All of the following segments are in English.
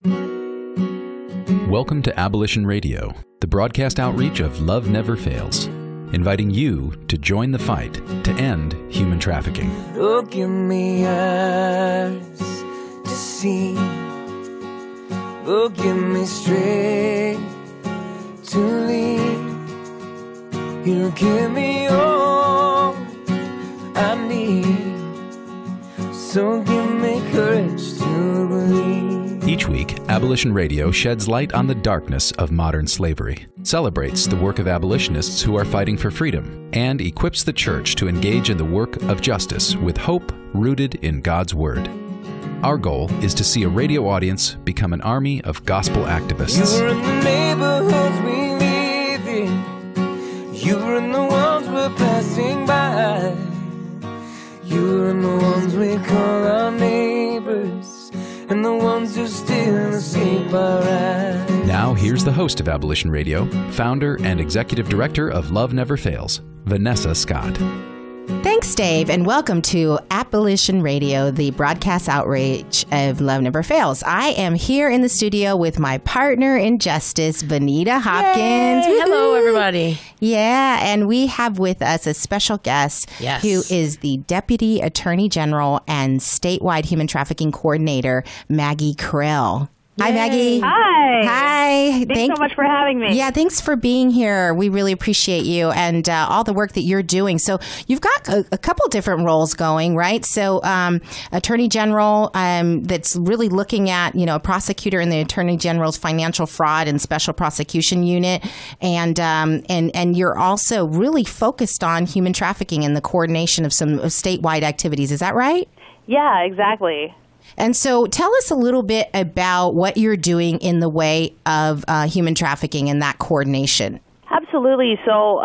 Welcome to Abolition Radio, the broadcast outreach of Love Never Fails, inviting you to join the fight to end human trafficking. Oh, give me eyes to see. Oh, give me strength to lead. You give me all I need. So give me courage to believe. Each week, Abolition Radio sheds light on the darkness of modern slavery, celebrates the work of abolitionists who are fighting for freedom, and equips the church to engage in the work of justice with hope rooted in God's Word. Our goal is to see a radio audience become an army of gospel activists. You're in the neighborhoods we live in. You're in the ones we're passing by. You're in the ones we call our neighbors. And the ones who still escape our eyes. Now, here's the host of Abolition Radio, founder and executive director of Love Never Fails, Vanessa Scott. Thanks, Dave, and welcome to Abolition Radio, the broadcast outreach of Love Never Fails. I am here in the studio with my partner in justice, Vanita Hopkins. Yay! Hello, everybody. Yeah, and we have with us a special guest who is the Deputy Attorney General and Statewide Human Trafficking Coordinator, Maggy Krell. Hi, Maggie. Hi. Thanks so much for having me. Yeah, thanks for being here. We really appreciate you and all the work that you're doing. So you've got a couple different roles going, right? So Attorney General, that's really looking at, a prosecutor in the Attorney General's Financial Fraud and Special Prosecution Unit. And you're also really focused on human trafficking and the coordination of some statewide activities. Is that right? Yeah, exactly. And so tell us a little bit about what you're doing in the way of human trafficking and that coordination. Absolutely. So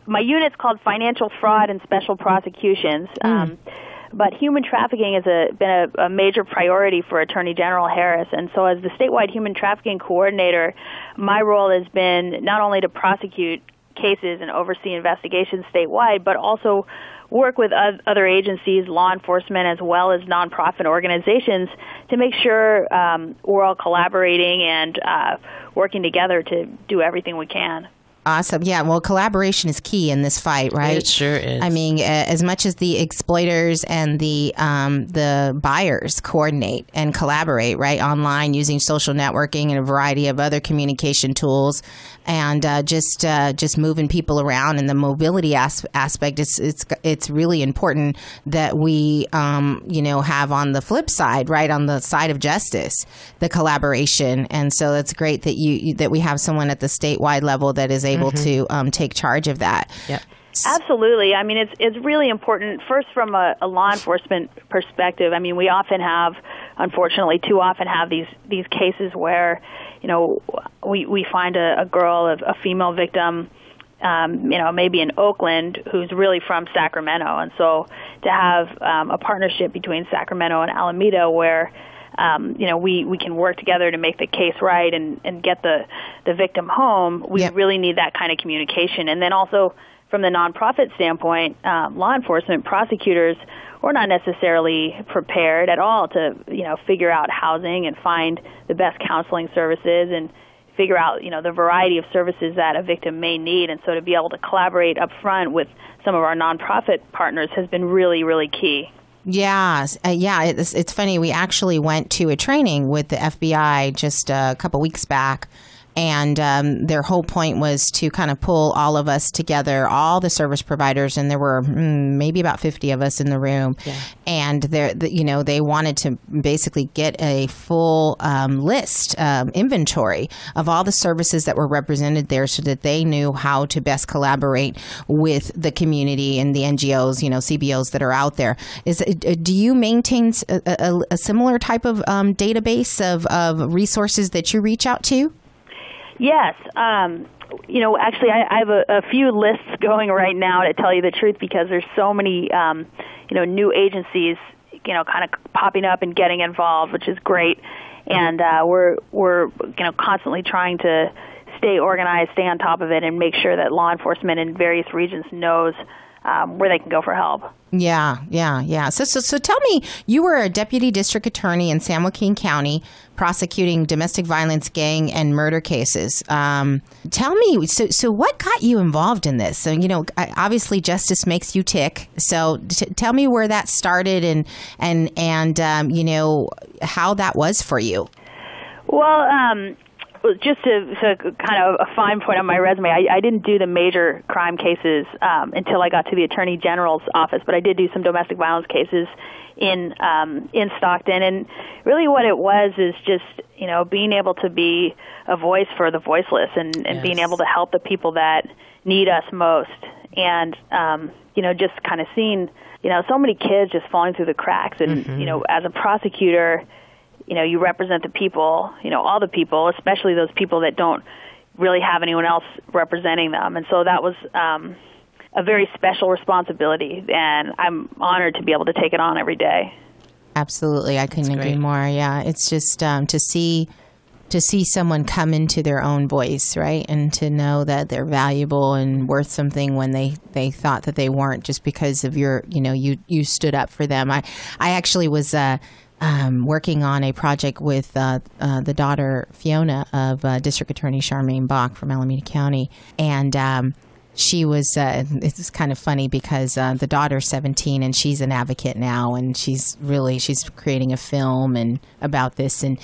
my unit's called Financial Fraud and Special Prosecutions. But human trafficking has been a major priority for Attorney General Harris. And so as the statewide human trafficking coordinator, my role has been not only to prosecute cases and oversee investigations statewide, but also work with other agencies, law enforcement, as well as nonprofit organizations to make sure we're all collaborating and working together to do everything we can. Awesome. Yeah, well, collaboration is key in this fight, right? It sure is. I mean, as much as the exploiters and the buyers coordinate and collaborate, right, online using social networking and a variety of other communication tools, and just moving people around in the mobility aspect, it's really important that we have on the flip side, right, on the side of justice, the collaboration. And so it's great that that we have someone at the statewide level that is able to take charge of that. Yep. Absolutely. I mean, it's really important, first from a law enforcement perspective. I mean, we often have, unfortunately, too often have these cases where, we find a girl, a female victim, maybe in Oakland, who's really from Sacramento. And so to have a partnership between Sacramento and Alameda where we can work together to make the case right and get the victim home. We really need that kind of communication. And then also from the nonprofit standpoint, law enforcement, prosecutors, we're not necessarily prepared at all to, figure out housing and find the best counseling services and figure out, the variety of services that a victim may need. And so to be able to collaborate up front with some of our nonprofit partners has been really, really key. Yeah. It's funny. We actually went to a training with the FBI just a couple weeks back. And their whole point was to kind of pull all of us together, all the service providers, and there were maybe about 50 of us in the room. Yeah. And they wanted to basically get a full list, inventory of all the services that were represented there, so that they knew how to best collaborate with the community and the NGOs, CBOs that are out there. Do you maintain a similar type of database of resources that you reach out to? Yes. Actually, I have a few lists going right now, to tell you the truth, because there's so many, new agencies, kind of popping up and getting involved, which is great. And we're constantly trying to stay organized, stay on top of it, and make sure that law enforcement in various regions knows where they can go for help. Yeah. So tell me, you were a deputy district attorney in San Joaquin County prosecuting domestic violence, gang, and murder cases. Tell me, so what got you involved in this? So, obviously justice makes you tick. So tell me where that started and how that was for you. Well, just to kind of a fine point on my resume, I didn't do the major crime cases until I got to the Attorney General's office, but I did do some domestic violence cases in Stockton. And really what it was is just, being able to be a voice for the voiceless and yes. being able to help the people that need us most. And, just kind of seeing, so many kids just falling through the cracks. And, mm-hmm. As a prosecutor, you represent the people, all the people, especially those people that don't really have anyone else representing them. And so that was a very special responsibility, and I'm honored to be able to take it on every day. Absolutely. I couldn't agree more. Yeah. It's just to see someone come into their own voice, right? And to know that they're valuable and worth something when they thought that they weren't, just because of your, you stood up for them. I actually was working on a project with the daughter, Fiona, of District Attorney Charmaine Bach from Alameda County. And she was, it's kind of funny because the daughter's 17 and she's an advocate now, and she's creating a film about this. And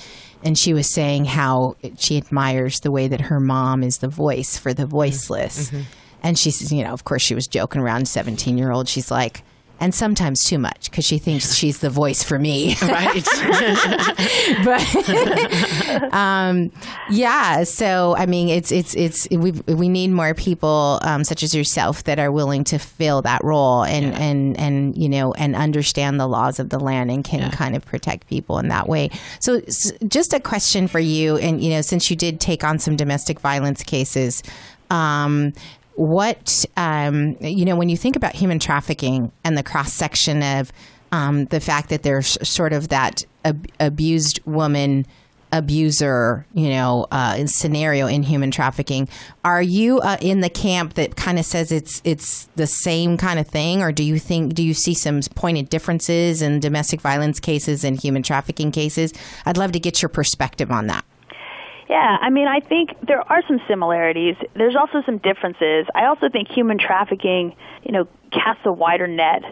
she was saying how she admires the way that her mom is the voice for the voiceless. Mm-hmm. And she says, of course she was joking around, 17-year-old. She's like, and sometimes too much, because she thinks she's the voice for me. Right. But yeah, so I mean, we need more people such as yourself that are willing to fill that role and understand the laws of the land and can kind of protect people in that way. So just a question for you, and since you did take on some domestic violence cases, what, when you think about human trafficking and the cross-section of the fact that there's sort of that abused woman, abuser, scenario in human trafficking, are you in the camp that kind of says it's the same kind of thing, or do you see some pointed differences in domestic violence cases and human trafficking cases? I'd love to get your perspective on that. Yeah, I mean, I think there are some similarities. There's also some differences. I also think human trafficking, casts a wider net,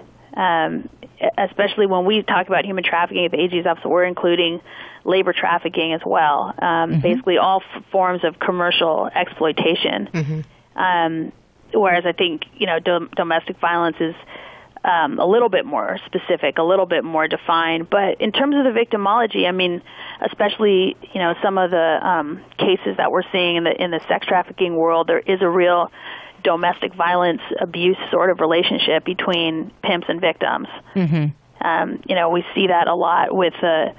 especially when we talk about human trafficking at the AG's office. We're including labor trafficking as well, mm-hmm. basically all forms of commercial exploitation. Mm-hmm. Whereas I think, domestic violence is a little bit more specific, a little bit more defined. But in terms of the victimology, I mean, especially, some of the cases that we're seeing in the sex trafficking world, there is a real domestic violence abuse sort of relationship between pimps and victims. Mm-hmm. We see that a lot with the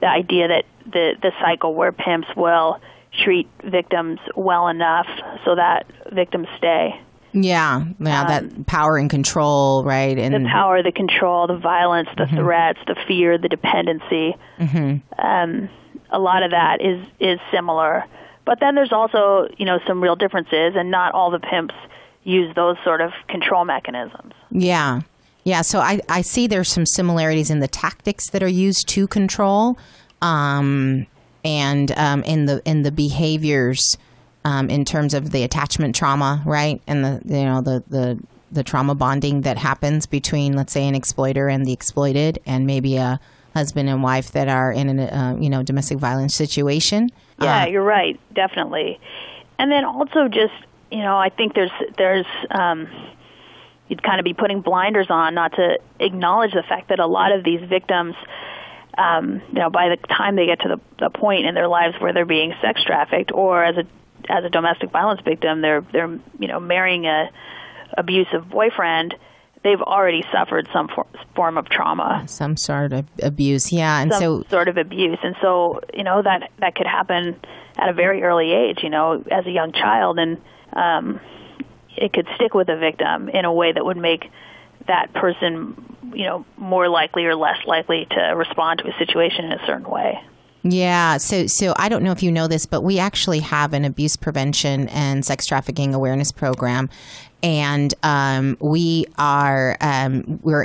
idea that the cycle where pimps will treat victims well enough so that victims stay. Yeah, that power and control, right? And the power, the control, the violence, the mm-hmm. threats, the fear, the dependency. Mm-hmm. A lot of that is similar. But then there's also, some real differences, and not all the pimps use those sort of control mechanisms. Yeah. So I see there's some similarities in the tactics that are used to control, and in the behaviors. In terms of the attachment trauma, right, and the trauma bonding that happens between, let's say, an exploiter and the exploited, and maybe a husband and wife that are in a domestic violence situation. Yeah, you're right, definitely. And then also just I think there's you'd kind of be putting blinders on not to acknowledge the fact that a lot of these victims, by the time they get to the point in their lives where they're being sex trafficked, or as a domestic violence victim, they're marrying a abusive boyfriend, they've already suffered some form of trauma, some sort of abuse, and some sort of abuse, and so that could happen at a very early age, as a young child, and it could stick with the victim in a way that would make that person, more likely or less likely to respond to a situation in a certain way. Yeah. So I don't know if you know this, but we actually have an abuse prevention and sex trafficking awareness program. And we're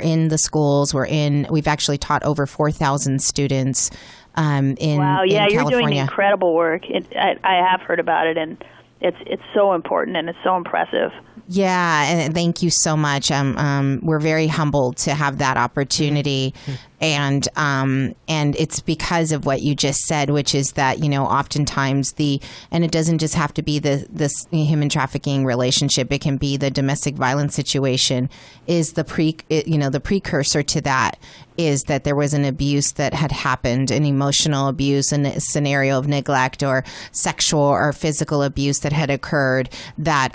in the schools. We've actually taught over 4,000 students in Wow, yeah, in you're California. doing incredible work. I have heard about it, and it's so important and it's so impressive. Yeah, and thank you so much. We're very humbled to have that opportunity, and it's because of what you just said, which is that oftentimes and it doesn't just have to be this human trafficking relationship. It can be the domestic violence situation. Is the precursor to that is that there was an abuse that had happened, an emotional abuse, and a scenario of neglect or sexual or physical abuse that had occurred that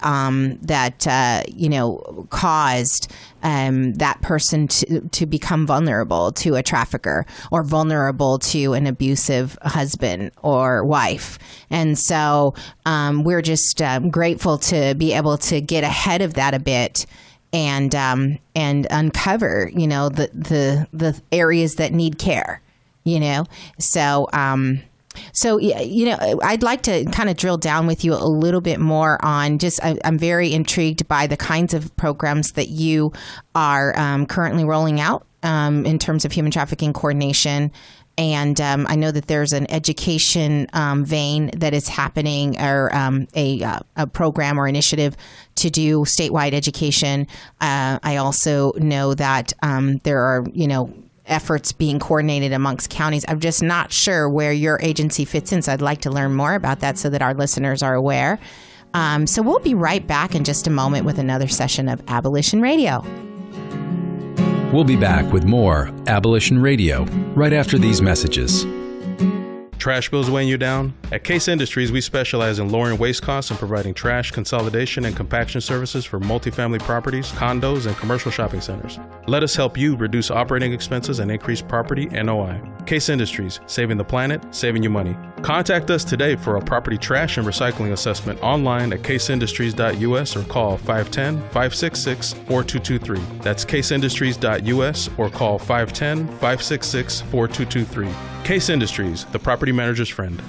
caused that person to become vulnerable to a trafficker or vulnerable to an abusive husband or wife. And so we're just grateful to be able to get ahead of that a bit and uncover, the areas that need care, So, I'd like to kind of drill down with you a little bit more on I'm very intrigued by the kinds of programs that you are currently rolling out in terms of human trafficking coordination. And I know that there's an education vein that is happening, or a program or initiative to do statewide education. I also know that there are, efforts being coordinated amongst counties. I'm just not sure where your agency fits in, so I'd like to learn more about that so that our listeners are aware. So we'll be right back in just a moment with another session of Abolition Radio. We'll be back with more Abolition Radio right after these messages. Trash bills weighing you down? At Case Industries, we specialize in lowering waste costs and providing trash consolidation and compaction services for multifamily properties, condos, and commercial shopping centers. Let us help you reduce operating expenses and increase property NOI. Case Industries, saving the planet, saving you money. Contact us today for a property trash and recycling assessment online at caseindustries.us or call 510-566-4223. That's caseindustries.us or call 510-566-4223. Case Industries, the property manager's friend.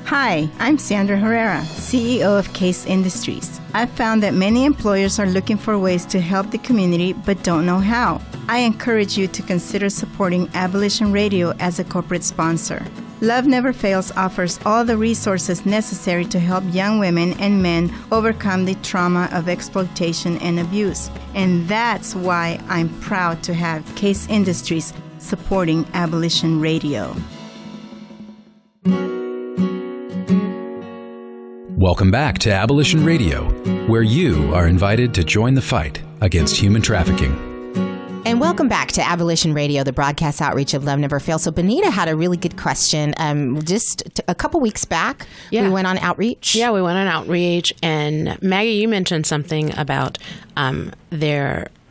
Hi, I'm Sandra Herrera, CEO of Case Industries. I've found that many employers are looking for ways to help the community but don't know how. I encourage you to consider supporting Abolition Radio as a corporate sponsor. Love Never Fails offers all the resources necessary to help young women and men overcome the trauma of exploitation and abuse. And that's why I'm proud to have Case Industries supporting Abolition Radio. Welcome back to Abolition Radio, where you are invited to join the fight against human trafficking. And welcome back to Abolition Radio, the broadcast outreach of Love Never Fails. So Benita had a really good question. Just a couple weeks back, we went on outreach. Yeah, we went on outreach. And Maggie, you mentioned something about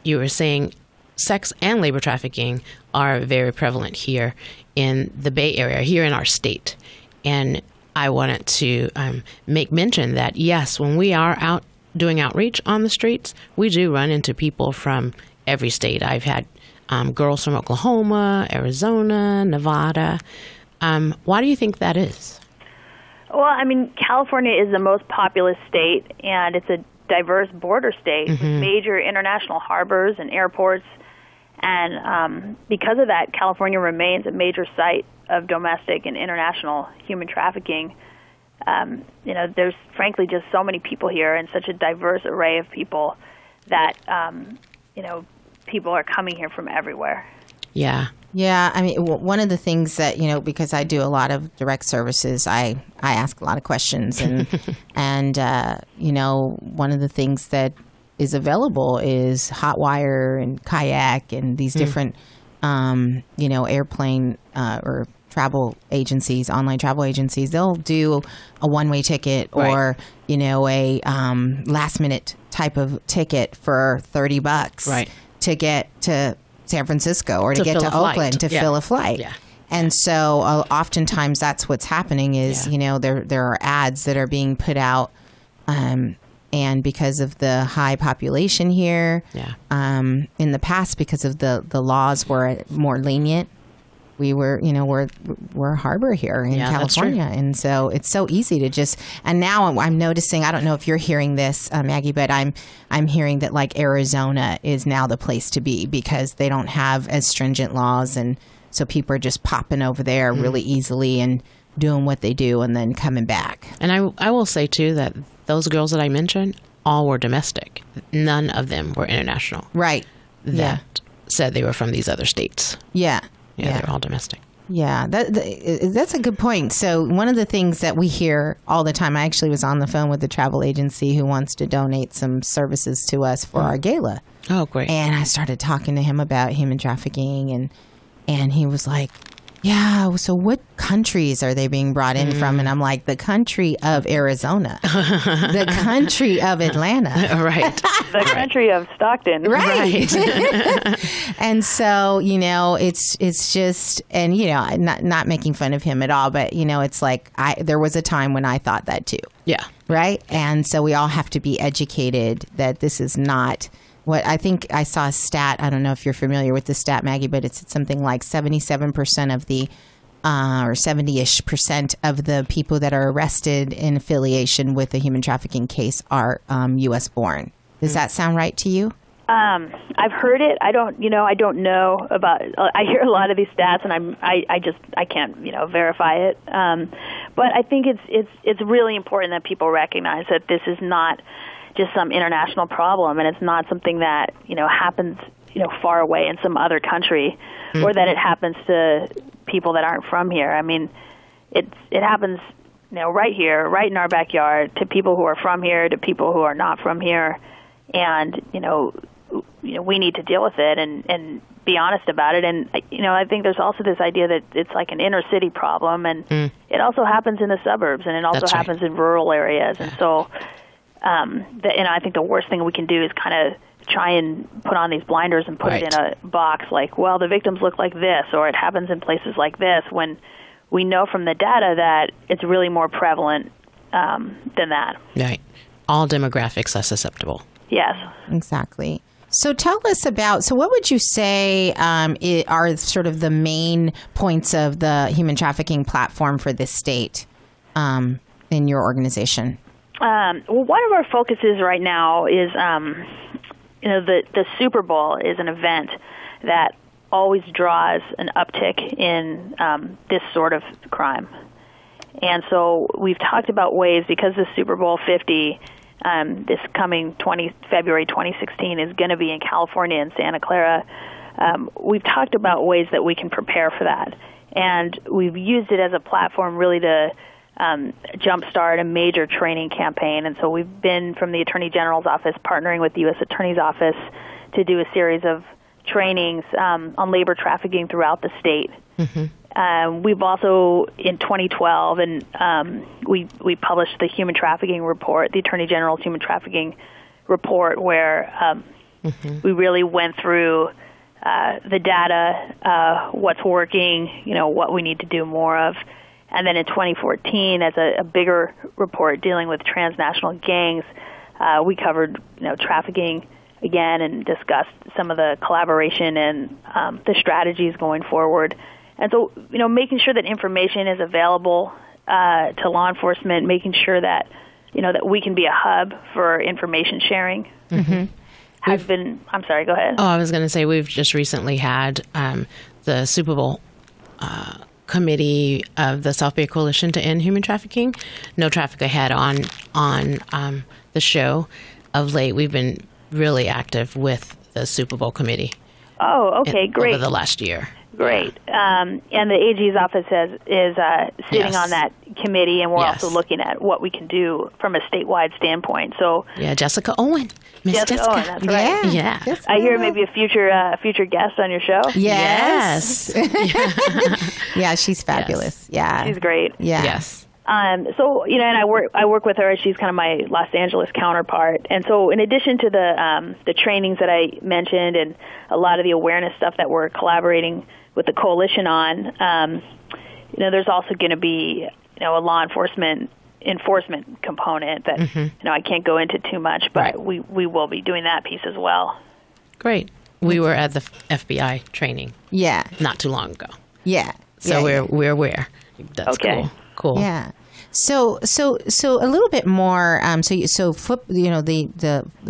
you were saying sex and labor trafficking are very prevalent here in the Bay Area, here in our state. And I wanted to make mention that, yes, when we are out doing outreach on the streets, we do run into people from every state. I've had girls from Oklahoma, Arizona, Nevada. Why do you think that is? Well, I mean, California is the most populous state, and it's a diverse border state with major international harbors and airports. And because of that, California remains a major site of domestic and international human trafficking. There's frankly just so many people here and such a diverse array of people that, people are coming here from everywhere. Yeah. Yeah. I mean, one of the things that, because I do a lot of direct services, I ask a lot of questions. And, one of the things that is available is hot wire and kayak and these different, airplane or travel agencies, online travel agencies. They'll do a one-way ticket or, a last minute type of ticket for $30 to get to San Francisco or to get to Oakland to fill a flight. Yeah. And so oftentimes that's what's happening is, there are ads that are being put out and because of the high population here, in the past, because of the laws were more lenient, we were, we're a harbor here in California. And so it's so easy to just, and now I'm noticing, I don't know if you're hearing this, Maggie, but I'm hearing that like Arizona is now the place to be because they don't have as stringent laws. And so people are just popping over there really easily and doing what they do and then coming back. And I will say, too, that those girls that I mentioned all were domestic. None of them were international. Right. That said they were from these other states. Yeah. They're all domestic. Yeah, that's a good point. So one of the things that we hear all the time, I actually was on the phone with the travel agency who wants to donate some services to us for our gala. Oh, great. And I started talking to him about human trafficking, and he was like, yeah, so what countries are they being brought in from? And I'm like, the country of Arizona, the country of Atlanta. Right. The country of Stockton. Right. And so, it's just, and, not making fun of him at all, but, it's like there was a time when I thought that too. Yeah. Right. And so we all have to be educated that this is not what I think I saw a stat. I don't know if you're familiar with the stat, Maggie, but it's something like 77% of the or 70-ish% of the people that are arrested in affiliation with a human trafficking case are U.S. born. Does that sound right to you? I've heard it. I don't know about. I hear a lot of these stats, and I can't verify it. But I think it's really important that people recognize that this is not just some international problem, and it's not something that happens far away in some other country, or that it happens to people that aren't from here. I mean, it happens right here, right in our backyard, to people who are from here, to people who are not from here, and we need to deal with it and be honest about it. And I think there's also this idea that it's like an inner city problem, and it also happens in the suburbs, and it also happens in rural areas, and so. I think the worst thing we can do is kind of try and put on these blinders and put it in a box like, well, the victims look like this, or it happens in places like this, when we know from the data that it's really more prevalent than that. Right. All demographics are susceptible. Yes. Exactly. So tell us about, what would you say are sort of the main points of the human trafficking platform for this state in your organization? Well, one of our focuses right now is, the Super Bowl is an event that always draws an uptick in this sort of crime. And so we've talked about ways, because the Super Bowl 50, this coming February 2016, is going to be in California in Santa Clara. We've talked about ways that we can prepare for that. And we've used it as a platform really to jumpstart a major training campaign. And so we've been, from the Attorney General's office, partnering with the U.S. Attorney's Office to do a series of trainings on labor trafficking throughout the state. We've also, in 2012, and we published the human trafficking report, the Attorney General's human trafficking report, where we really went through the data, what's working, what we need to do more of. And then in 2014, as a bigger report dealing with transnational gangs, we covered trafficking again and discussed some of the collaboration and the strategies going forward. And so, making sure that information is available to law enforcement, making sure that that we can be a hub for information sharing. Has been. I'm sorry. Go ahead. Oh, I was going to say we've just recently had the Super Bowl committee of the South Bay Coalition to End Human Trafficking. No Traffic Ahead on the show. Of late, we've been really active with the Super Bowl committee. Oh, okay, great. Over the last year. Great. And the AG's office is sitting on that committee, and we're also looking at what we can do from a statewide standpoint. So Jessica Owen. Miss Jessica Owen, that's right. Yeah. I hear maybe a future guest on your show. Yes. Yeah, she's fabulous. Yeah. She's great. Yeah. Yes. So, and I work with her. She's kind of my Los Angeles counterpart. And so in addition to the trainings that I mentioned and a lot of the awareness stuff that we're collaborating with the coalition on, there's also going to be, a law enforcement component that, I can't go into too much, but we will be doing that piece as well. Great. We were at the FBI training. Yeah. Not too long ago. Yeah. So we're aware. That's Okay. Cool. Yeah. So a little bit more. The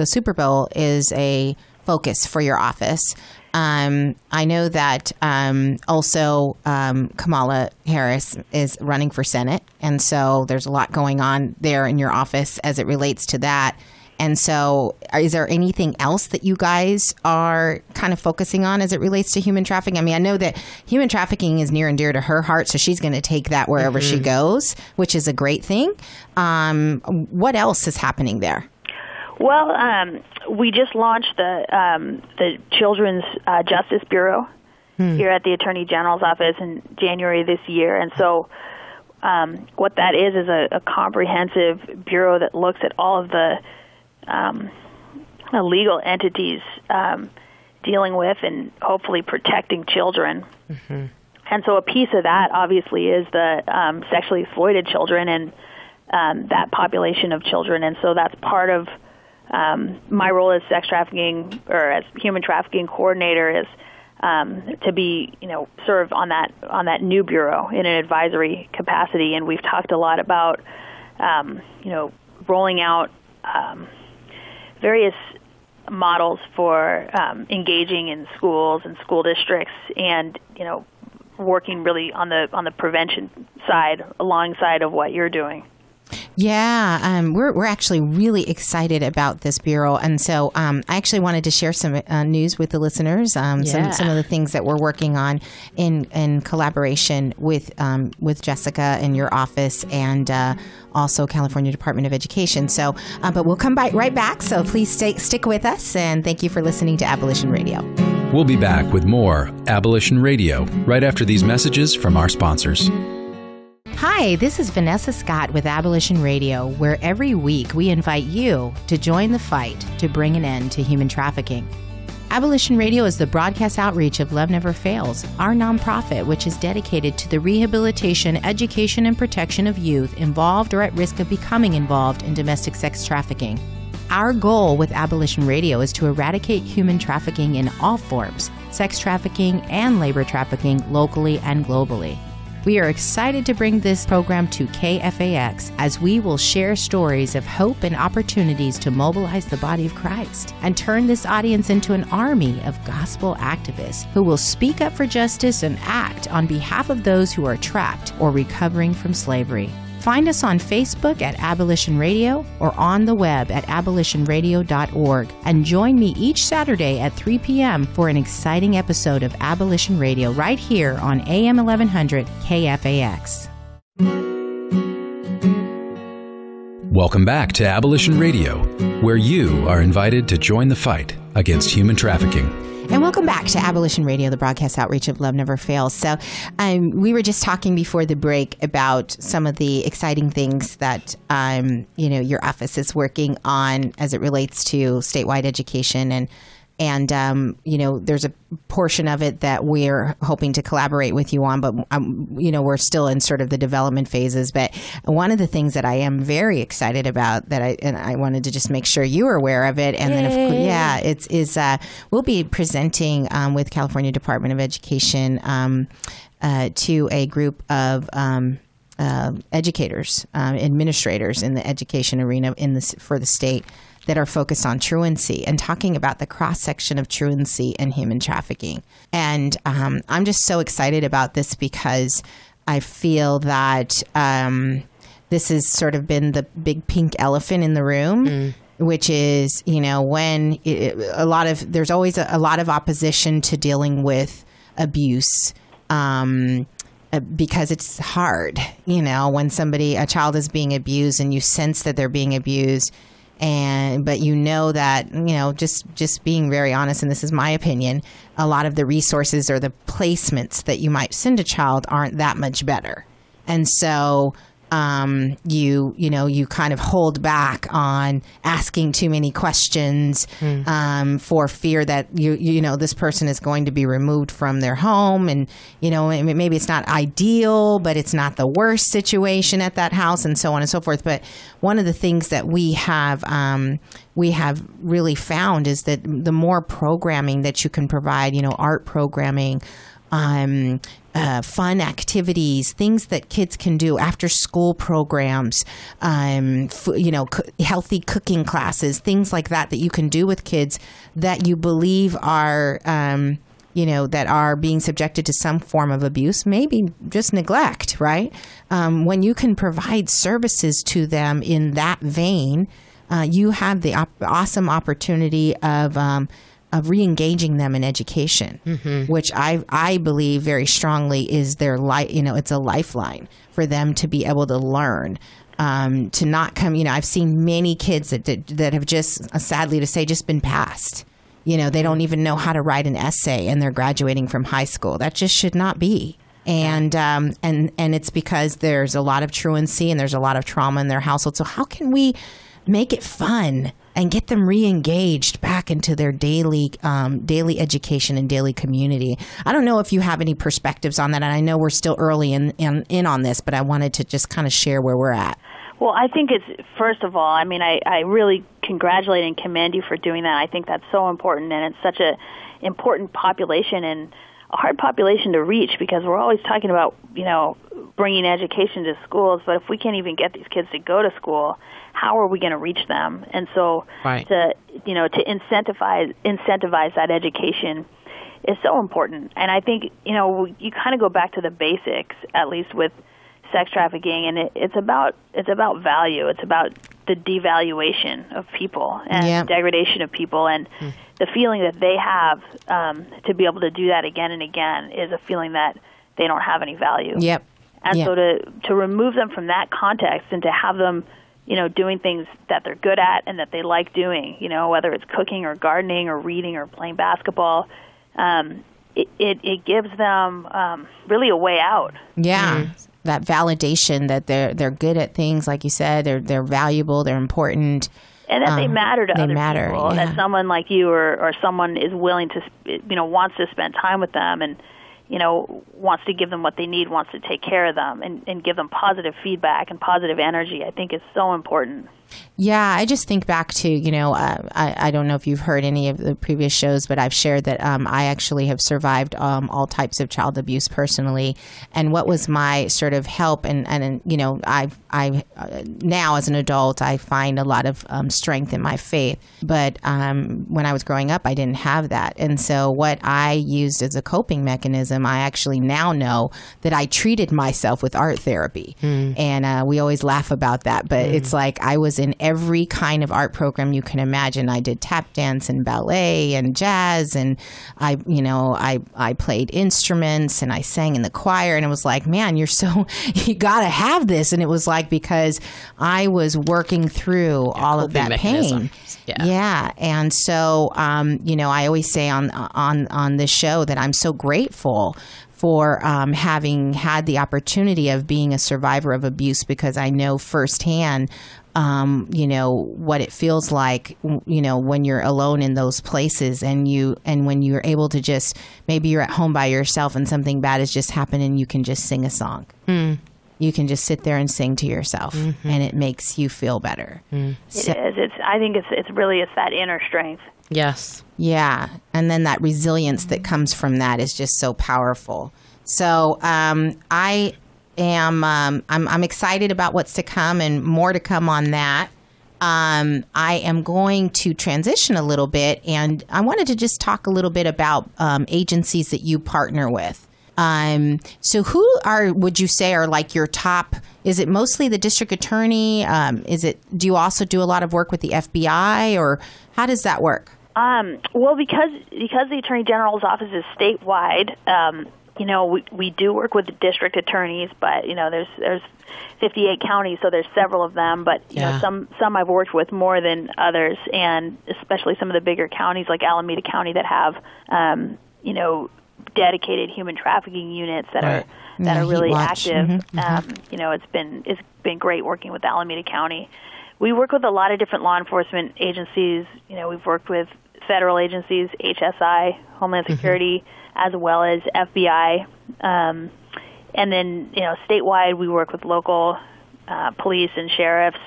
Super Bowl is a focus for your office. I know that also Kamala Harris is running for Senate, and so there's a lot going on there in your office as it relates to that. And so is there anything else that you guys are kind of focusing on as it relates to human trafficking? I mean, I know that human trafficking is near and dear to her heart, so she's going to take that wherever she goes, which is a great thing. What else is happening there? Well, we just launched the Children's Justice Bureau here at the Attorney General's office in January this year. And so what that is a comprehensive bureau that looks at all of the legal entities dealing with and hopefully protecting children. Mm-hmm. And so a piece of that, obviously, is the sexually exploited children and that population of children. And so that's part of my role as sex trafficking or as human trafficking coordinator is to be, serve on that new bureau in an advisory capacity. And we've talked a lot about, rolling out various models for engaging in schools and school districts, and working really on the prevention side alongside of what you're doing. Yeah, we're actually really excited about this bureau, and so I actually wanted to share some news with the listeners. Some of the things that we're working on in collaboration with Jessica in your office and also California Department of Education. So, but we'll come right back. So please stick with us, and thank you for listening to Abolition Radio. We'll be back with more Abolition Radio right after these messages from our sponsors. Hi, this is Vanessa Scott with Abolition Radio, where every week we invite you to join the fight to bring an end to human trafficking. Abolition Radio is the broadcast outreach of Love Never Fails, our nonprofit which is dedicated to the rehabilitation, education, and protection of youth involved or at risk of becoming involved in domestic sex trafficking. Our goal with Abolition Radio is to eradicate human trafficking in all forms, sex trafficking and labor trafficking locally and globally. We are excited to bring this program to KFAX as we will share stories of hope and opportunities to mobilize the body of Christ and turn this audience into an army of gospel activists who will speak up for justice and act on behalf of those who are trapped or recovering from slavery. Find us on Facebook at Abolition Radio or on the web at abolitionradio.org and join me each Saturday at 3 p.m. for an exciting episode of Abolition Radio right here on AM 1100 KFAX. Welcome back to Abolition Radio, where you are invited to join the fight against human trafficking. And welcome back to Abolition Radio, the broadcast outreach of Love Never Fails. So we were just talking before the break about some of the exciting things that, your office is working on as it relates to statewide education. And there's a portion of it that we're hoping to collaborate with you on, but, we're still in sort of the development phases. But one of the things that I am very excited about that I wanted to just make sure you were aware of it. And Yay. Then, of course, we'll be presenting with California Department of Education to a group of educators, administrators in the education arena for the state that are focused on truancy and talking about the cross-section of truancy and human trafficking. And I'm just so excited about this because I feel that this has sort of been the big pink elephant in the room, which is, when there's always a lot of opposition to dealing with abuse because it's hard, when a child is being abused and you sense that they're being abused. But that, just being very honest, and this is my opinion, a lot of the resources or the placements that you might send a child aren't that much better. And so you kind of hold back on asking too many questions for fear that this person is going to be removed from their home, and maybe it's not ideal, but it's not the worst situation at that house, and so on and so forth. But one of the things that we have really found is that the more programming that you can provide, art programming, fun activities, things that kids can do, after school programs, healthy cooking classes, things like that you can do with kids that you believe are, that are being subjected to some form of abuse, maybe just neglect, right? When you can provide services to them in that vein, you have the awesome opportunity of re-engaging them in education, which I believe very strongly is their it's a lifeline for them to be able to learn, to not come. I've seen many kids that have just, sadly to say, just been passed. They don't even know how to write an essay, and they're graduating from high school. That just should not be. And it's because there's a lot of truancy and there's a lot of trauma in their household. So how can we make it fun and get them re-engaged back into their daily education and daily community? I don't know if you have any perspectives on that, and I know we're still early in on this, but I wanted to just kind of share where we're at. Well, I think it's, first of all, I really congratulate and commend you for doing that. I think that's so important, and it's such a important population and a hard population to reach, because we're always talking about, bringing education to schools, but if we can't even get these kids to go to school, how are we going to reach them? And so to incentivize that education is so important. And I think, you kind of go back to the basics, at least with sex trafficking, and it's about value. It's about the devaluation of people and degradation of people, and the feeling that they have to be able to do that again and again is a feeling that they don't have any value. Yep. And so to remove them from that context and to have them, doing things that they're good at and that they like doing, whether it's cooking or gardening or reading or playing basketball, it gives them really a way out. Yeah. That validation that they're good at things, like you said, they're valuable, they're important, and that they matter to other people. Yeah. That someone like you or someone is willing to, wants to spend time with them and, wants to give them what they need, wants to take care of them, and give them positive feedback and positive energy, I think is so important. Yeah, I just think back to, I don't know if you've heard any of the previous shows, but I've shared that I actually have survived all types of child abuse personally. And what was my sort of help, and I now as an adult, I find a lot of strength in my faith. But when I was growing up, I didn't have that. And so what I used as a coping mechanism, I actually now know that I treated myself with art therapy. And we always laugh about that, but it's like I was in every kind of art program you can imagine. I did tap dance and ballet and jazz, and I played instruments and I sang in the choir, and it was like, man, you gotta have this. And it was like, because I was working through all of that pain. Yeah. And so, I always say on this show that I'm so grateful for having had the opportunity of being a survivor of abuse, because I know firsthand what it feels like, when you're alone in those places, and when you're able to just, maybe you're at home by yourself and something bad has just happened and you can just sing a song. You can just sit there and sing to yourself, and it makes you feel better. It is. I think it's really that inner strength. Yes. Yeah. And then that resilience that comes from that is just so powerful. So I'm excited about what's to come, and more to come on that. I am going to transition a little bit, and I wanted to just talk a little bit about agencies that you partner with. So who would you say are like your top? Is it mostly the district attorney? Do you also do a lot of work with the FBI, or how does that work? Well, because the Attorney General's office is statewide, we do work with the district attorneys, but there's 58 counties, so there's several of them. But some I've worked with more than others, and especially some of the bigger counties like Alameda County that have dedicated human trafficking units that are really active. It's been great working with Alameda County. We work with a lot of different law enforcement agencies. We've worked with federal agencies, HSI, Homeland Security, as well as FBI. And then, statewide, we work with local police and sheriffs.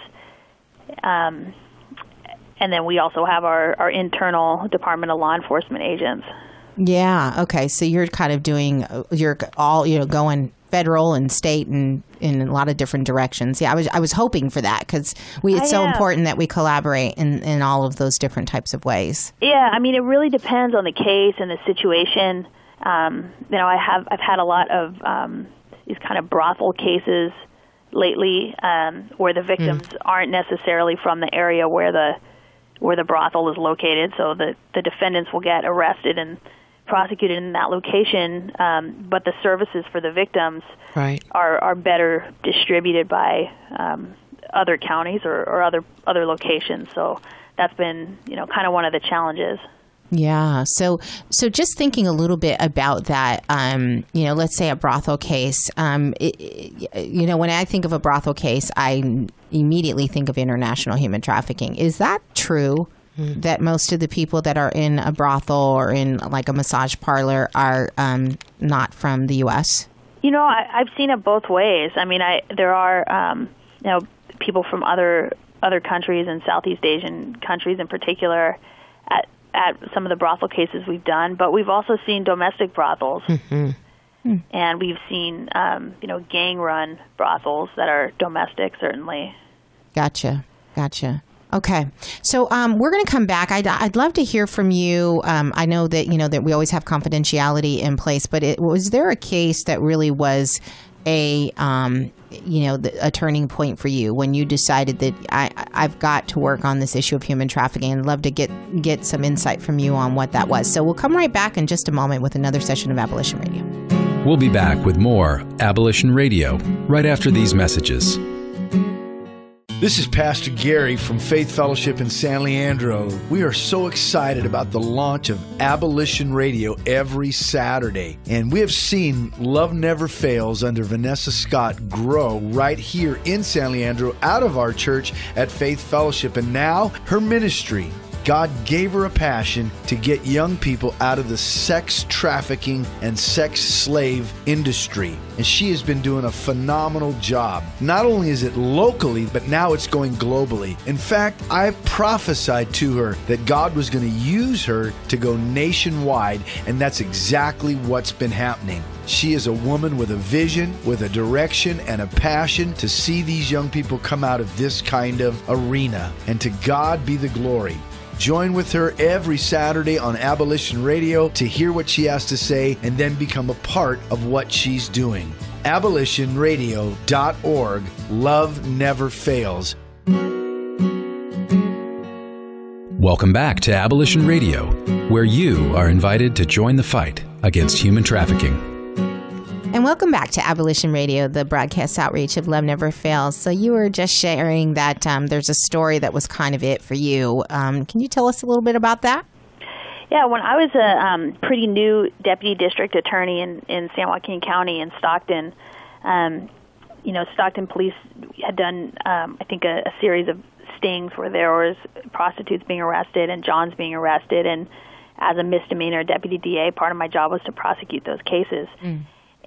And then we also have our internal Department of Law Enforcement agents. Yeah. Okay. So you're kind of you're all, going federal and state and in a lot of different directions. Yeah. I was hoping for that because it's so important that we collaborate in all of those different types of ways. Yeah. I mean, it really depends on the case and the situation. I've had a lot of these kind of brothel cases lately where the victims aren't necessarily from the area where the brothel is located, so the defendants will get arrested and prosecuted in that location, but the services for the victims are better distributed by other counties or other locations. So that's been kind of one of the challenges. Yeah. So just thinking a little bit about that, let's say a brothel case, when I think of a brothel case, I immediately think of international human trafficking. Is that true that most of the people that are in a brothel or in like a massage parlor are not from the U.S.? I've seen it both ways. I mean, there are, people from other countries and Southeast Asian countries in particular at some of the brothel cases we've done, but we've also seen domestic brothels, and we've seen, gang-run brothels that are domestic, certainly. Gotcha. Okay, so we're going to come back. I'd love to hear from you. I know that that we always have confidentiality in place, but was there a case that really was a turning point for you when you decided that I've got to work on this issue of human trafficking? I'd love to get some insight from you on what that was. So we'll come right back in just a moment with another session of Abolition Radio. We'll be back with more Abolition Radio right after these messages. This is Pastor Gary from Faith Fellowship in San Leandro. We are so excited about the launch of Abolition Radio every Saturday. And we have seen Love Never Fails under Vanessa Scott grow right here in San Leandro out of our church at Faith Fellowship. And now her ministry, God gave her a passion to get young people out of the sex trafficking and sex slave industry. And she has been doing a phenomenal job. Not only is it locally, but now it's going globally. In fact, I prophesied to her that God was going to use her to go nationwide, and that's exactly what's been happening. She is a woman with a vision, with a direction, and a passion to see these young people come out of this kind of arena. And to God be the glory. Join with her every Saturday on Abolition Radio to hear what she has to say and then become a part of what she's doing. AbolitionRadio.org. Love never fails. Welcome back to Abolition Radio, where you are invited to join the fight against human trafficking. And welcome back to Abolition Radio, the broadcast outreach of Love Never Fails. So you were just sharing that there's a story that was kind of it for you. Can you tell us a little bit about that? Yeah, when I was a pretty new deputy district attorney in San Joaquin County in Stockton, Stockton police had done, I think, a series of stings where there was prostitutes being arrested and Johns being arrested. And as a misdemeanor deputy DA, part of my job was to prosecute those cases.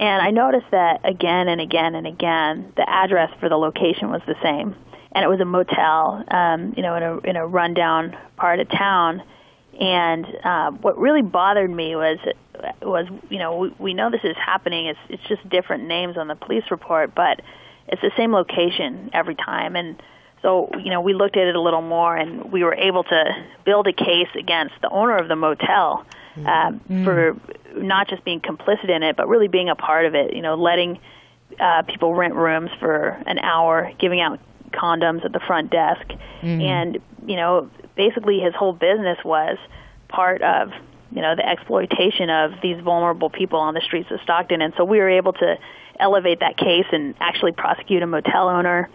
And I noticed that again and again and again, the address for the location was the same, and it was a motel, in a rundown part of town. And what really bothered me was we know this is happening. It's just different names on the police report, but it's the same location every time. And so we looked at it a little more, and we were able to build a case against the owner of the motel. For not just being complicit in it, but really being a part of it, letting people rent rooms for an hour, giving out condoms at the front desk. And, basically his whole business was part of, the exploitation of these vulnerable people on the streets of Stockton. And so we were able to elevate that case and actually prosecute a motel owner.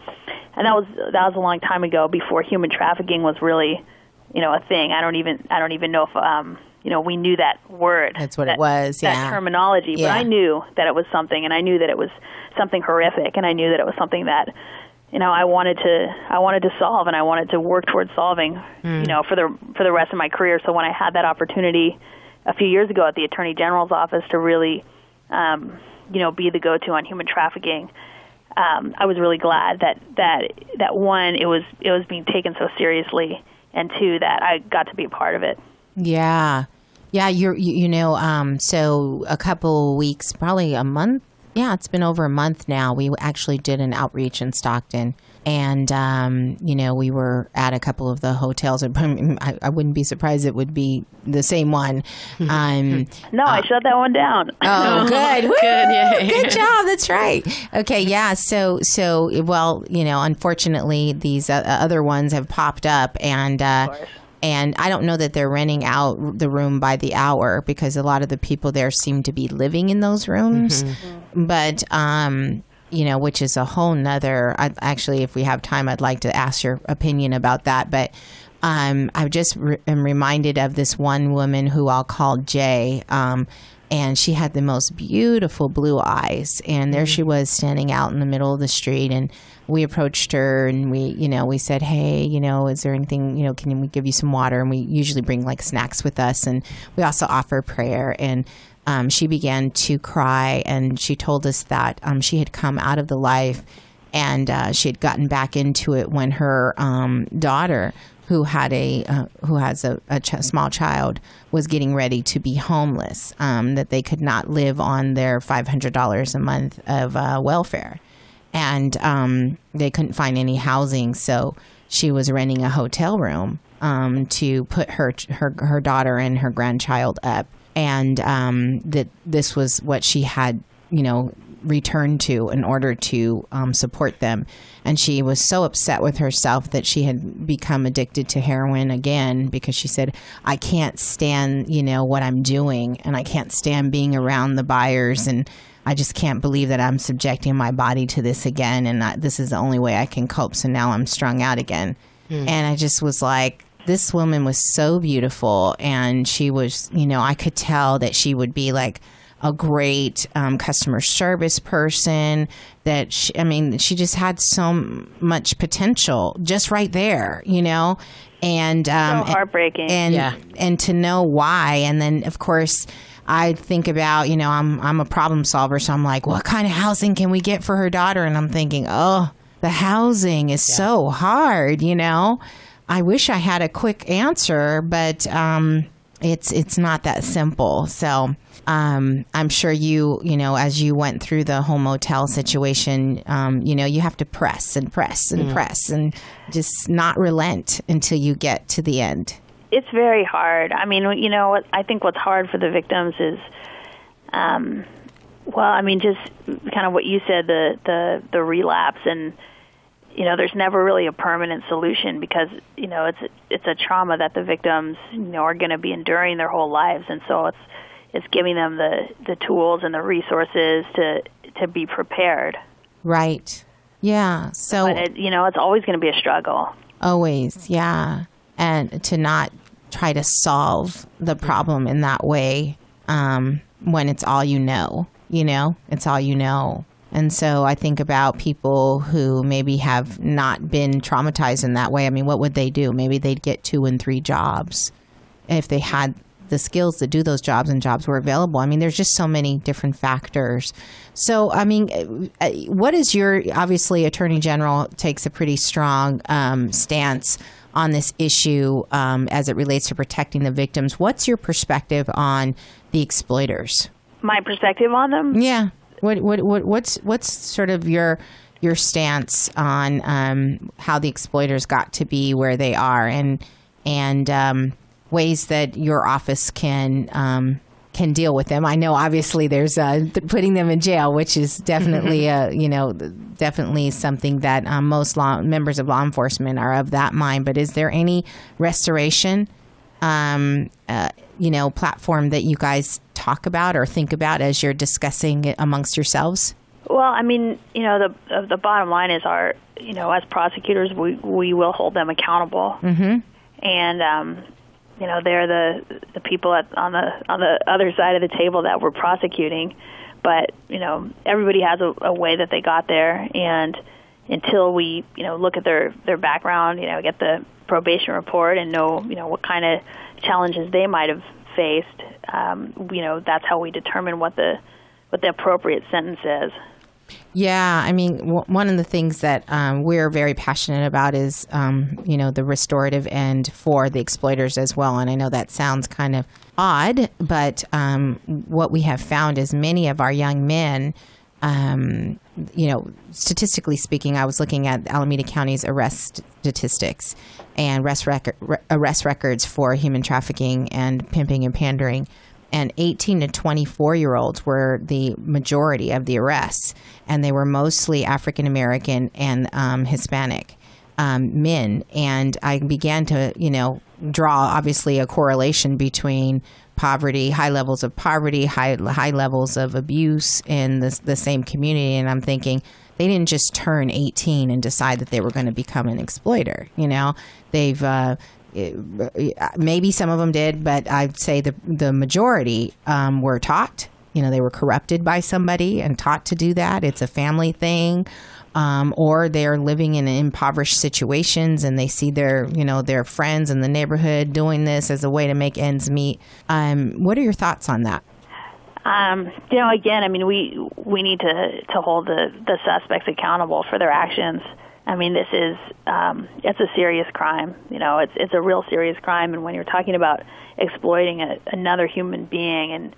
And that was a long time ago, before human trafficking was really, a thing. I don't even know if, we knew that word. That's what it was, yeah. That terminology. Yeah. But I knew that it was something, and I knew that it was something horrific, and I knew that it was something that, I wanted to solve, and I wanted to work towards solving, for the rest of my career. So when I had that opportunity a few years ago at the Attorney General's office to really, be the go-to on human trafficking, I was really glad that one, it was being taken so seriously, and two, that I got to be a part of it. Yeah. Yeah, so a couple weeks, probably a month. Yeah, it's been over a month now. We actually did an outreach in Stockton. And, we were at a couple of the hotels. I wouldn't be surprised it would be the same one. No, I shut that one down. Oh, good. Woo! Good. Good job. That's right. Okay, yeah. So, unfortunately, these other ones have popped up. And I don't know that they're renting out the room by the hour because a lot of the people there seem to be living in those rooms. Mm-hmm. But, which is a whole nother, actually, if we have time, I'd like to ask your opinion about that. But I just am reminded of this one woman who I'll call Jay. And she had the most beautiful blue eyes. And there she was standing out in the middle of the street. And we approached her and we said, hey, is there anything, can we give you some water? And we usually bring like snacks with us. And we also offer prayer. And she began to cry. And she told us that she had come out of the life and she had gotten back into it when her daughter, who has a small child, was getting ready to be homeless, that they could not live on their $500 a month of welfare. And they couldn't find any housing, so she was renting a hotel room to put her daughter and her grandchild up. And that this was what she had, returned to in order to support them. And she was so upset with herself that she had become addicted to heroin again because she said, I can't stand, what I'm doing, and I can't stand being around the buyers, and I just can't believe that I'm subjecting my body to this again, and this is the only way I can cope, so now I'm strung out again. And I just was like, this woman was so beautiful, and she was, I could tell that she would be like a great customer service person, that she just had so much potential just right there, and so heartbreaking. And to know why. And then of course I think about, I'm a problem solver, so I'm like, what kind of housing can we get for her daughter? And I'm thinking, the housing is so hard, I wish I had a quick answer, but it's not that simple. So I'm sure as you went through the whole motel situation, you have to press and press and press and just not relent until you get to the end. It's very hard. I mean, I think what's hard for the victims is, just kind of what you said, the relapse, and there's never really a permanent solution because it's a trauma that the victims are going to be enduring their whole lives, and so it's giving them the tools and the resources to be prepared. Right. Yeah. So but it's always going to be a struggle. Always. Yeah. And to not try to solve the problem in that way when it's all it's all you know. And so I think about people who maybe have not been traumatized in that way. I mean, what would they do? Maybe they'd get 2 and 3 jobs if they had the skills to do those jobs and jobs were available. I mean, there's just so many different factors. So, I mean, what is obviously Attorney General takes a pretty strong stance on this issue as it relates to protecting the victims. What's your perspective on the exploiters? My perspective on them? Yeah. What's sort of your stance on how the exploiters got to be where they are, and ways that your office can deal with them? I know obviously there's putting them in jail, which is definitely definitely something that most members of law enforcement are of that mind. But is there any restoration platform that you guys talk about or think about as you're discussing it amongst yourselves? Well, I mean, the bottom line is as prosecutors, we will hold them accountable. Mm-hmm. And, they're the people on the other side of the table that we're prosecuting. But, everybody has a way that they got there. And until we, look at their background, get the probation report and know, what kind of challenges they might have faced, that's how we determine what the appropriate sentence is. Yeah, I mean, one of the things that we're very passionate about is, the restorative end for the exploiters as well. And I know that sounds kind of odd, but what we have found is many of our young men, statistically speaking, I was looking at Alameda County's arrest statistics and arrest records for human trafficking and pimping and pandering. And 18 to 24-year-olds were the majority of the arrests, and they were mostly African American and Hispanic men. And I began to, draw obviously a correlation between poverty, high levels of poverty, high levels of abuse in the same community. And I'm thinking, they didn't just turn 18 and decide that they were going to become an exploiter. They've maybe some of them did, but I'd say the majority were taught. They were corrupted by somebody and taught to do that. It's a family thing, or they're living in impoverished situations and they see their friends in the neighborhood doing this as a way to make ends meet. What are your thoughts on that? Again, I mean, we need to hold the suspects accountable for their actions. I mean, this is it's a serious crime. It's a real serious crime. And when you're talking about exploiting another human being and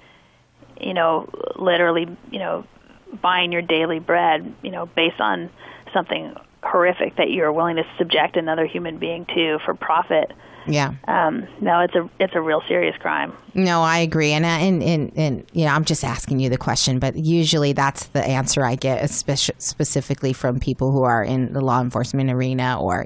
literally buying your daily bread based on something horrific that you're willing to subject another human being to for profit. Yeah. No, it's a real serious crime. No, I agree, and I'm just asking you the question, but usually that's the answer I get, specifically from people who are in the law enforcement arena or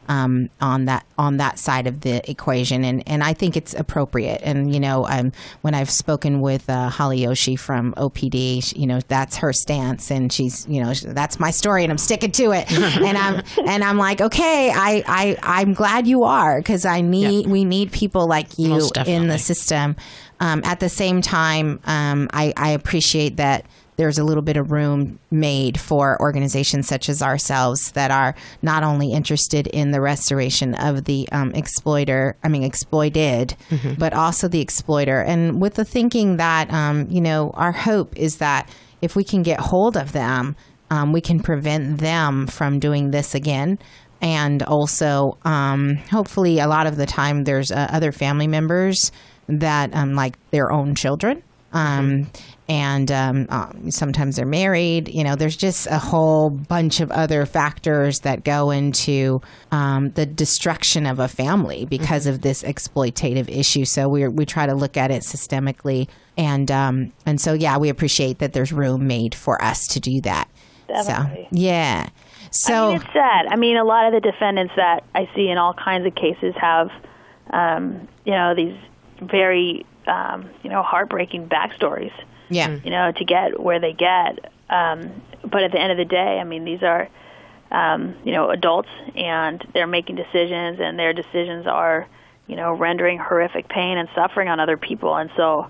on that side of the equation, and I think it's appropriate. And when I've spoken with Holly Yoshi from OPD, that's her stance, and she's that's my story, and I'm sticking to it. and I'm like, okay, I'm glad you are, because we need people like you in the system. At the same time, I appreciate that there's a little bit of room made for organizations such as ourselves that are not only interested in the restoration of the exploited, but also the exploiter. And with the thinking that, our hope is that if we can get hold of them, we can prevent them from doing this again. And also, hopefully, a lot of the time, there's other family members that like their own children. And sometimes they're married. There's just a whole bunch of other factors that go into the destruction of a family because of this exploitative issue. So we try to look at it systemically, and so we appreciate that there's room made for us to do that. Definitely. So yeah. So it's sad. I mean, a lot of the defendants that I see in all kinds of cases have these very heartbreaking backstories. Yeah. To get where they get. But at the end of the day, I mean, these are, adults, and they're making decisions, and their decisions are, rendering horrific pain and suffering on other people. And so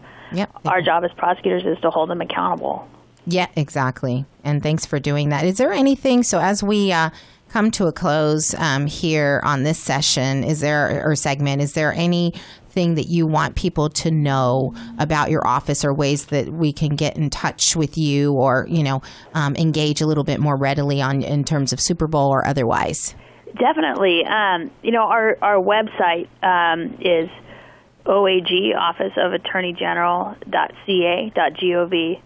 our job as prosecutors is to hold them accountable. Yeah, exactly. And thanks for doing that. Is there anything, so as we come to a close here on this session, segment, is there anything that you want people to know about your office, or ways that we can get in touch with you, or engage a little bit more readily in terms of Super Bowl or otherwise? Definitely. Our website is OAG, Office of Attorney General.ca.gov.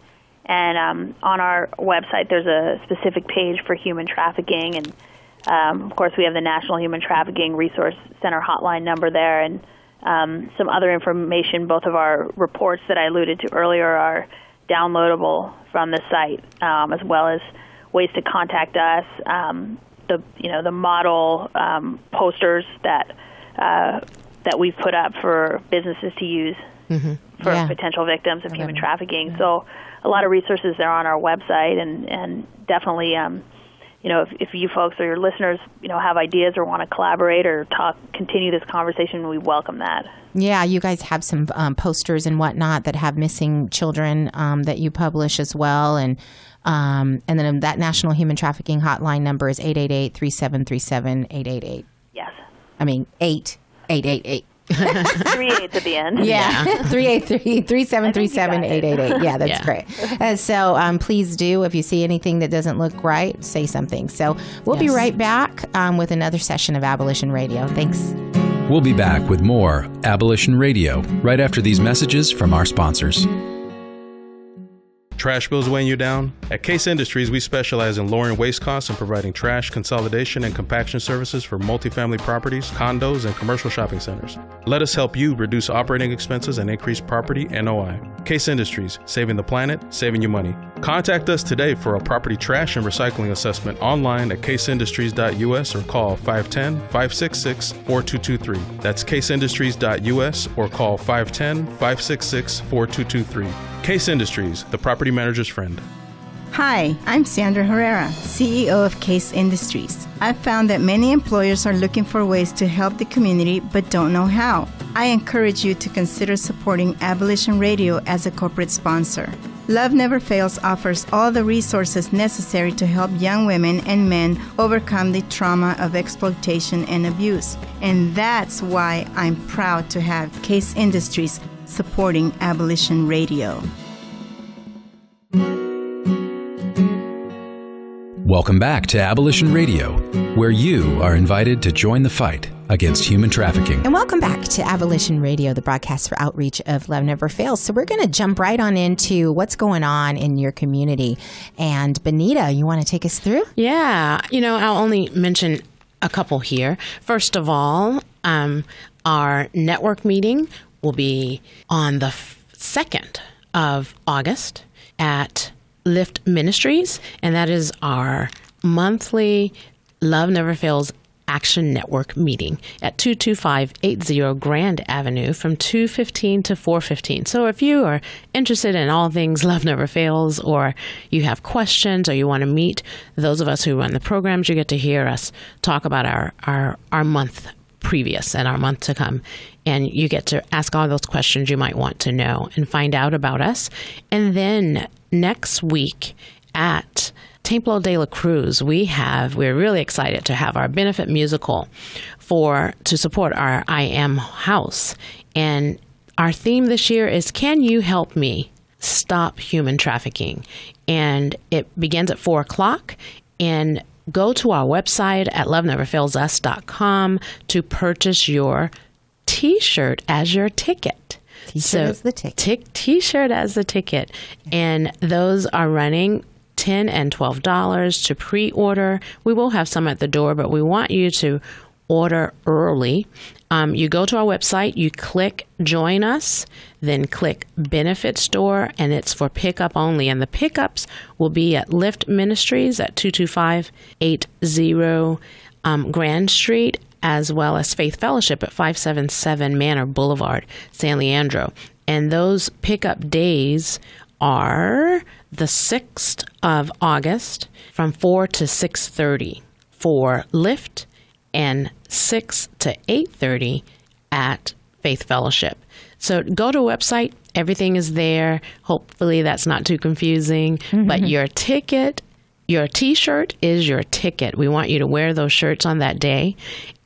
And on our website, there's a specific page for human trafficking. And, of course, we have the National Human Trafficking Resource Center hotline number there. And some other information. Both of our reports that I alluded to earlier are downloadable from the site, as well as ways to contact us. The model posters that we've put up for businesses to use for potential victims of human trafficking. So a lot of resources there on our website, and definitely, if you folks or your listeners, have ideas or want to collaborate or continue this conversation, we welcome that. Yeah, you guys have some posters and whatnot that have missing children that you publish as well, and then that National Human Trafficking Hotline number is 888-3737-888. Yes. I mean 888. 3/8 at the end. Yeah, 383-3737-888. Yeah, that's great. So please do, if you see anything that doesn't look right, say something. So we'll be right back with another session of Abolition Radio. Thanks. We'll be back with more Abolition Radio right after these messages from our sponsors. Trash bills weighing you down? At Case Industries, we specialize in lowering waste costs and providing trash consolidation and compaction services for multifamily properties, condos, and commercial shopping centers. Let us help you reduce operating expenses and increase property NOI. Case Industries, saving the planet, saving you money. Contact us today for a property trash and recycling assessment online at caseindustries.us or call 510-566-4223. That's caseindustries.us or call 510-566-4223. Case Industries, the property manager's friend. Hi, I'm Sandra Herrera, CEO of Case Industries. I've found that many employers are looking for ways to help the community but don't know how. I encourage you to consider supporting Abolition Radio as a corporate sponsor. Love Never Fails offers all the resources necessary to help young women and men overcome the trauma of exploitation and abuse. And that's why I'm proud to have Case Industries supporting Abolition Radio. Welcome back to Abolition Radio, where you are invited to join the fight against human trafficking. And welcome back to Abolition Radio, the broadcast for outreach of Love Never Fails. So we're going to jump right on into what's going on in your community. And Benita, you want to take us through? Yeah. I'll only mention a couple here. First of all, our network meeting will be on the 2nd of August at Lift Ministries, and that is our monthly Love Never Fails Action Network meeting at 22580 Grand Avenue from 2:15 to 4:15. So if you are interested in all things Love Never Fails, or you have questions, or you want to meet those of us who run the programs, you get to hear us talk about our month previous and our month to come. And you get to ask all those questions you might want to know and find out about us. And then next week at Templo de la Cruz, we're really excited to have our benefit musical to support our I Am House. And our theme this year is, Can You Help Me Stop Human Trafficking? And it begins at 4:00. And go to our website at loveneverfailsus.com to purchase your T-shirt as your ticket. T-shirt as the ticket. T-shirt as the ticket. And those are running $10 and $12 to pre-order. We will have some at the door, but we want you to order early. You go to our website, you click Join Us, then click Benefit Store, and it's for pickup only. And the pickups will be at Lift Ministries at 22580 Grand Street, as well as Faith Fellowship at 577 Manor Boulevard, San Leandro. And those pickup days are the 6th of August from 4 to 6:30 for Lift, and 6 to 8:30 at Faith Fellowship. So go to a website. Everything is there. Hopefully that's not too confusing. But your ticket, your T-shirt is your ticket. We want you to wear those shirts on that day,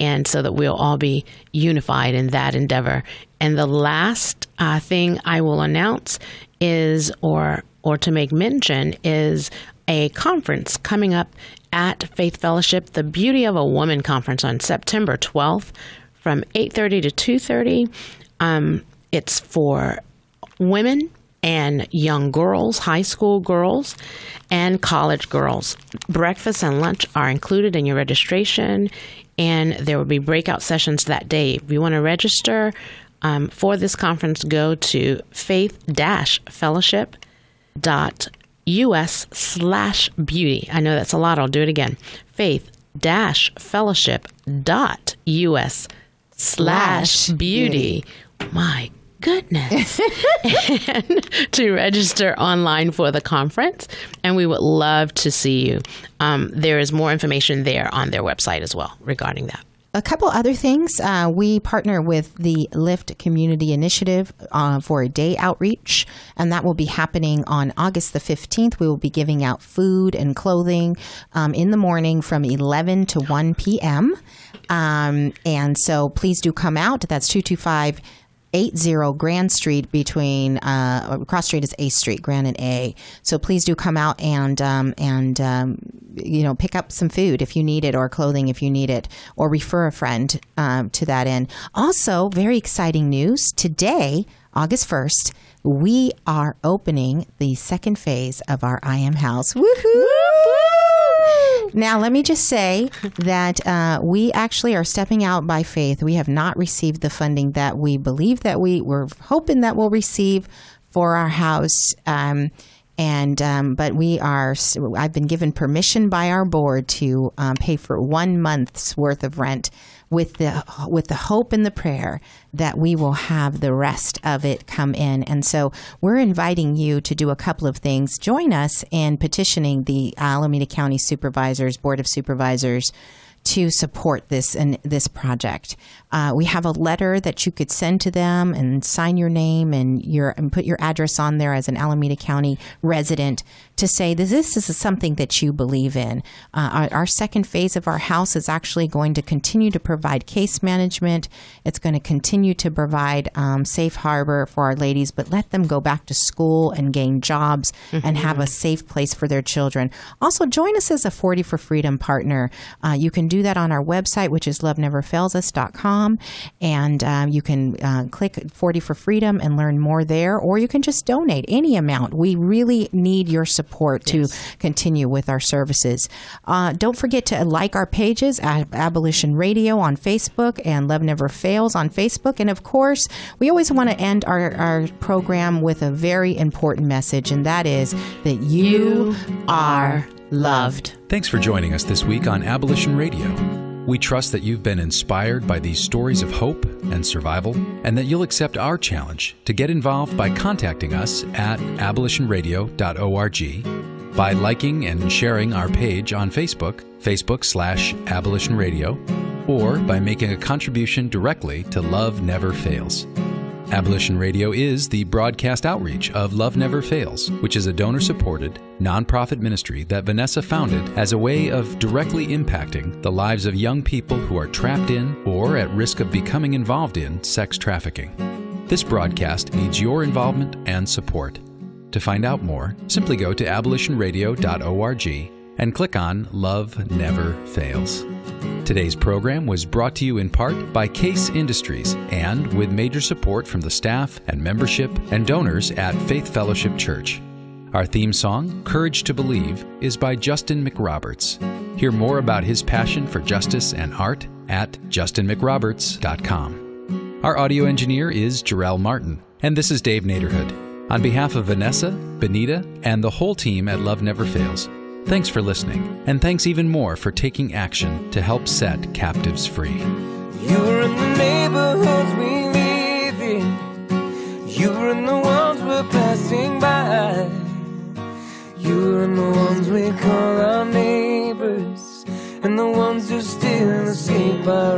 and so that we'll all be unified in that endeavor. And the last thing I will announce is, or to make mention, is a conference coming up at Faith Fellowship, the Beauty of a Woman Conference on September 12th from 8:30 to 2:30. It's for women and young girls, high school girls, and college girls. Breakfast and lunch are included in your registration, and there will be breakout sessions that day. If you want to register for this conference, go to faith-fellowship.us/beauty. I know that's a lot. I'll do it again. faith-fellowship.us/beauty. My goodness. And to register online for the conference, and we would love to see you. There is more information there on their website as well regarding that. A couple other things. We partner with the Lift Community Initiative for a day outreach, and that will be happening on August the 15th. We will be giving out food and clothing in the morning from 11 to 1 p.m. And so please do come out. That's 22580 Grand Street between cross street is A Street, Grand and A. So please do come out and pick up some food if you need it, or clothing if you need it, or refer a friend to that end. Also, very exciting news today, August 1st, we are opening the second phase of our I Am House. Woohoo! Now, let me just say that we actually are stepping out by faith. We have not received the funding that we believe that we were hoping that we'll receive for our house. But we are. I've been given permission by our board to pay for 1 month's worth of rent, with the hope and the prayer that we will have the rest of it come in. And so we're inviting you to do a couple of things. Join us in petitioning the Alameda County Board of Supervisors to support this project. We have a letter that you could send to them and sign your name and put your address on there as an Alameda County resident to say that this is something that you believe in. Our second phase of our house is actually going to continue to provide case management. It's going to continue to provide safe harbor for our ladies, but let them go back to school and gain jobs and have a safe place for their children. Also, join us as a 40 for Freedom partner. You can do that on our website, which is loveneverfailsus.com, and you can click 40 for Freedom and learn more there, or you can just donate any amount. We really need your support to continue with our services. Don't forget to like our pages at Abolition Radio on Facebook and Love Never Fails on Facebook. And of course, we always want to end our program with a very important message, and that is that you are loved. Thanks for joining us this week on Abolition Radio. We trust that you've been inspired by these stories of hope and survival, and that you'll accept our challenge to get involved by contacting us at abolitionradio.org, by liking and sharing our page on Facebook, Facebook/Abolition Radio, or by making a contribution directly to Love Never Fails. Abolition Radio is the broadcast outreach of Love Never Fails, which is a donor-supported, nonprofit ministry that Vanessa founded as a way of directly impacting the lives of young people who are trapped in or at risk of becoming involved in sex trafficking. This broadcast needs your involvement and support. To find out more, simply go to abolitionradio.org and click on Love Never Fails. Today's program was brought to you in part by Case Industries and with major support from the staff and membership and donors at Faith Fellowship Church. Our theme song, Courage to Believe, is by Justin McRoberts. Hear more about his passion for justice and art at justinmcroberts.com. Our audio engineer is Jarrell Martin, and this is Dave Naderhood. On behalf of Vanessa, Benita, and the whole team at Love Never Fails, thanks for listening, and thanks even more for taking action to help set captives free. You're in the neighborhoods we live in. You're in the ones we're passing by. You're in the ones we call our neighbors, and the ones who still sleep by